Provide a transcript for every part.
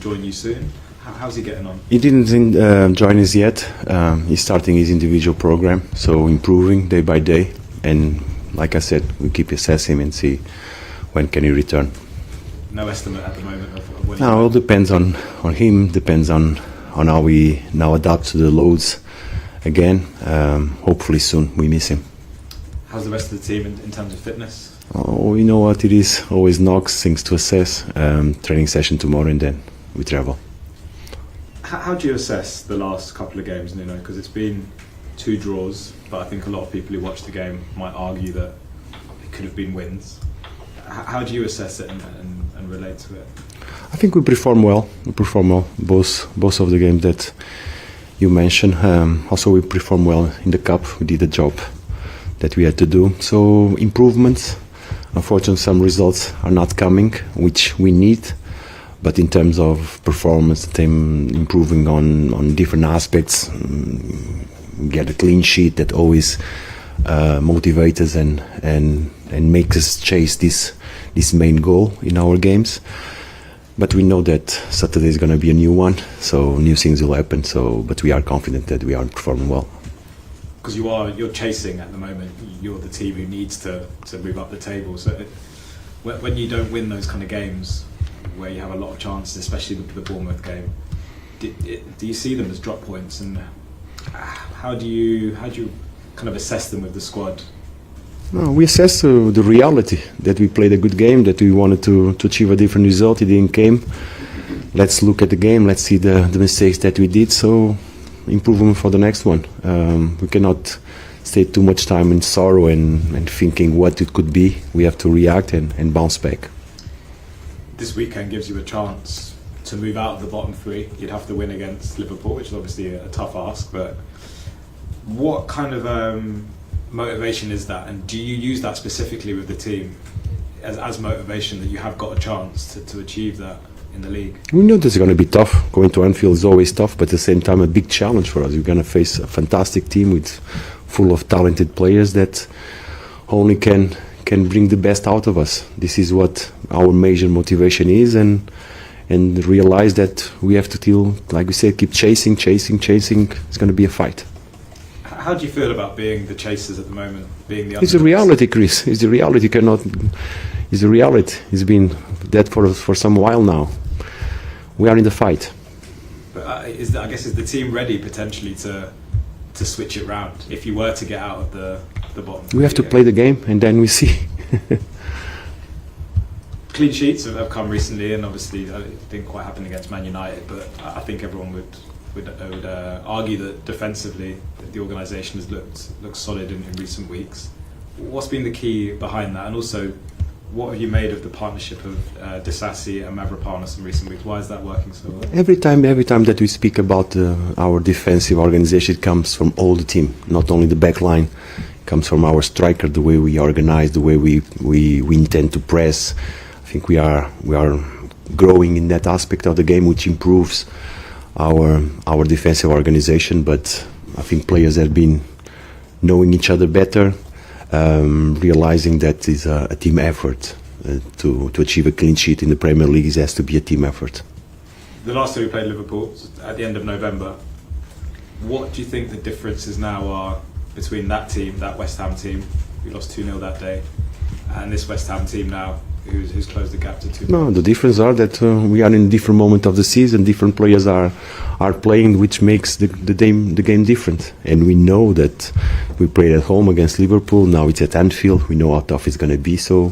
join you soon. How's he getting on? He didn't join us yet. He's starting his individual program, so improving day by day. And like I said, we keep assessing him and see when can he return. No estimate at the moment of when. No, it all depends on him. Depends on how we now adapt to the loads again. Hopefully soon. We miss him. How's the rest of the team in terms of fitness? Oh, you know what it is. Always knocks, things to assess. Training session tomorrow, and then we travel. How do you assess the last couple of games, Nuno? Because it's been 2 draws, but I think a lot of people who watch the game might argue that it could have been wins. How do you assess it and relate to it? I think we perform well. We perform well both of the games that you mentioned. Also, we perform well in the cup. We did the job that we had to do. So improvements. Unfortunately, some results are not coming, which we need. But in terms of performance, the team improving on different aspects, get a clean sheet that always motivates us and makes us chase this main goal in our games. But we know that Saturday is going to be a new one, so new things will happen. But we are confident that we are performing well. Because you're chasing at the moment. You're the team who needs to move up the table. So when you don't win those kind of games, where you have a lot of chances, especially the Bournemouth game, do you see them as drop points, and how do you kind of assess them with the squad? No, we assess the reality that we played a good game, that we wanted to achieve a different result. It didn't came. Let's look at the game. Let's see the mistakes that we did. So improvement for the next one. We cannot stay too much time in sorrow and thinking what it could be. We have to react and bounce back. This weekend gives you a chance to move out of the bottom 3. You'd have to win against Liverpool, which is obviously a tough ask, but what kind of motivation is that, and do you use that specifically with the team as motivation that you have got a chance to achieve that in the league? We know this is going to be tough. Going to Anfield is always tough, but at the same time a big challenge for us. We're going to face a fantastic team with full of talented players that only can bring the best out of us. This is what our major motivation is, and realize that we have to, like we said, keep chasing. It's going to be a fight. How do you feel about being the chasers at the moment? Being the It's a reality, Chris. It's a reality. It's a reality. It's been that for some while now. We are in the fight. But I guess is the team ready potentially to switch it round if you were to get out of the bottom? We have to play the game, and then we see. Clean sheets have come recently, and obviously it didn't quite happen against Man United, but I think everyone would argue that defensively the organisation has looked solid in recent weeks. What's been the key behind that, and also what have you made of the partnership of Disasi and Mavropanos in recent weeks? Why is that working so well? Every time that we speak about our defensive organisation, it comes from all the team, not only the back line. It comes from our striker, the way we organize, the way we intend to press. I think we are growing in that aspect of the game, which improves our defensive organisation. But I think players have been knowing each other better, realizing that it's a team effort. To achieve a clean sheet in the Premier League, it has to be a team effort. The last time we played Liverpool at the end of November, what do you think the differences now are between that team, that West Ham team, we lost 2-0 that day, and this West Ham team now, who's closed the gap to 2-0? No, the difference are that we are in a different moment of the season. Different players are playing, which makes the game different. And we know that we played at home against Liverpool. Now it's at Anfield. We know how tough it's going to be. So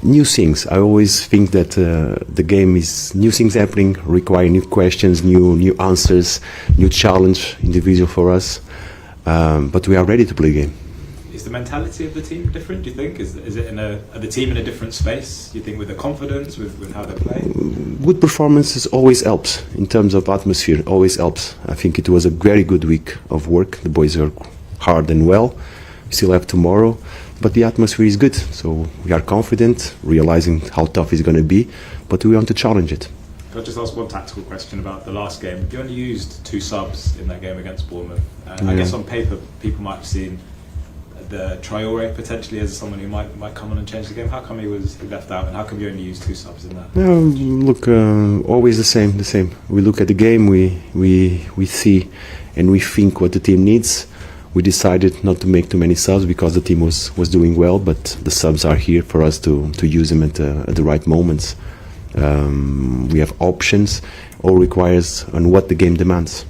new things. I always think that the game is new things happening, require new questions, new answers, new challenge, individual for us. But we are ready to play the game. Is the mentality of the team different, do you think? Is it are the team in a different space, do you think, with the confidence, with how they play? Good performances always helps in terms of atmosphere, always helps. I think it was a very good week of work. The boys are hard and well. We still have tomorrow, but the atmosphere is good. So we are confident, realizing how tough it's going to be, but we want to challenge it. Can I just ask one tactical question about the last game? You only used 2 subs in that game against Bournemouth. I guess on paper, people might have seen the Traore potentially as someone who might come on and change the game. How come he was left out, and how come you only used 2 subs in that? Look, always the same. We look at the game, we see, and we think what the team needs. We decided not to make too many subs because the team was doing well, but the subs are here for us to use them at the right moments. We have options, all requires on what the game demands.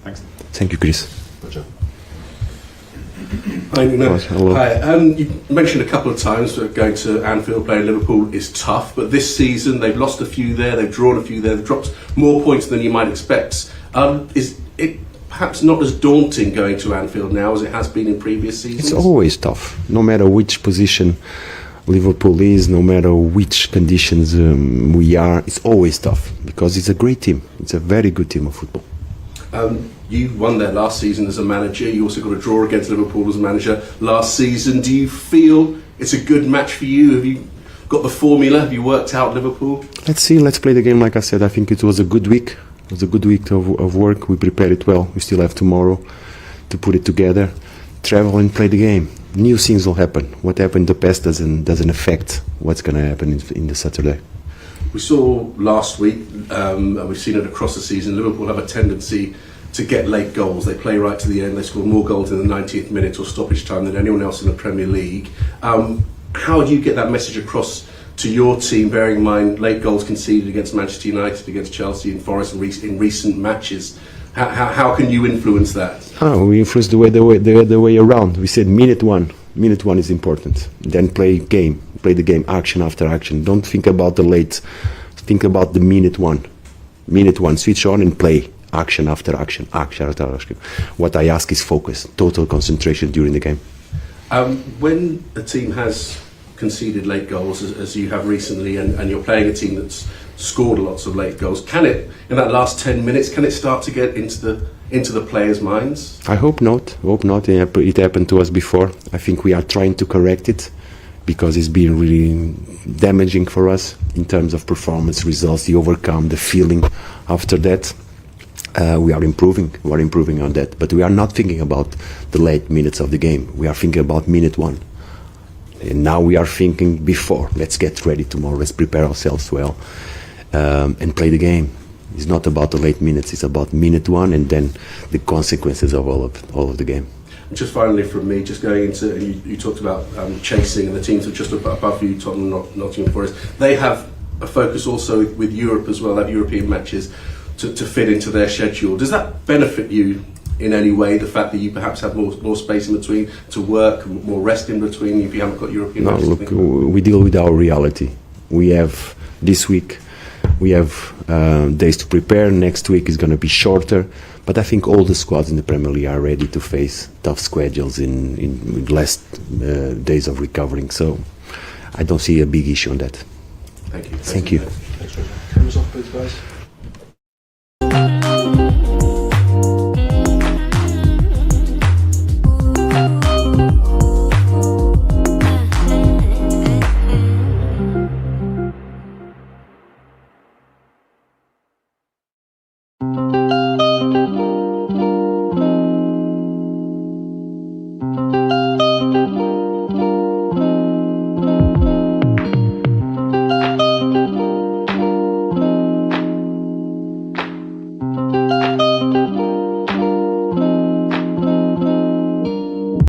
Thanks. Thank you, Chris. Roger. Hi, Nuno. Hello. Hi. You mentioned a couple of times that going to Anfield, playing Liverpool is tough, but this season they've lost a few there, they've drawn a few there, they've dropped more points than you might expect. Is it perhaps not as daunting going to Anfield now as it has been in previous seasons? It's always tough, no matter which position Liverpool is, no matter which conditions we are. It's always tough because it's a great team. It's a very good team of football. You won there last season as a manager. You also got a draw against Liverpool as a manager last season. Do you feel it's a good match for you? Have you got the formula? Have you worked out Liverpool? Let's see. Let's play the game. Like I said, I think it was a good week. It was a good week of work. We prepared it well. We still have tomorrow to put it together, travel and play the game. New things will happen. What happened in the past doesn't affect what's going to happen in the Saturday. We saw last week, and we've seen it across the season, Liverpool have a tendency to get late goals. They play right to the end. They score more goals in the 90th minute or stoppage time than anyone else in the Premier League. How do you get that message across to your team, bearing in mind late goals conceded against Manchester United, against Chelsea and Forest in recent matches? How can you influence that? We influence the other way around. We said minute one is important. Then play the game, action after action. Don't think about the late. Think about the minute one. Switch on and play. Action after action. What I ask is focus, total concentration during the game. When a team has conceded late goals, as you have recently, and you're playing a team that's scored lots of late goals, can it, in that last 10 minutes, can it start to get into the players' minds? I hope not. It happened to us before. I think we are trying to correct it because it's been really damaging for us in terms of performance, results, the overcome, the feeling after that. We are improving on that, but we are not thinking about the late minutes of the game. We are thinking about minute one, and now we are thinking before. Let's get ready tomorrow. Let's prepare ourselves well and play the game. It's not about the late minutes. It's about minute one, and then the consequences of all of the game. Just finally from me, just going into, you talked about chasing, and the teams are just above you, Tottenham, Nottingham Forest. They have a focus also with Europe as well, have European matches to fit into their schedule. Does that benefit you in any way, the fact that you perhaps have more space in between to work, more rest in between if you haven't got European matches? No, look, we deal with our reality. We have this week, we have days to prepare. Next week is going to be shorter, but I think all the squads in the Premier League are ready to face tough schedules in less days of recovering. So I don't see a big issue on that. Thank you. Thank you. Thanks, Roger. Cameras off, please, guys.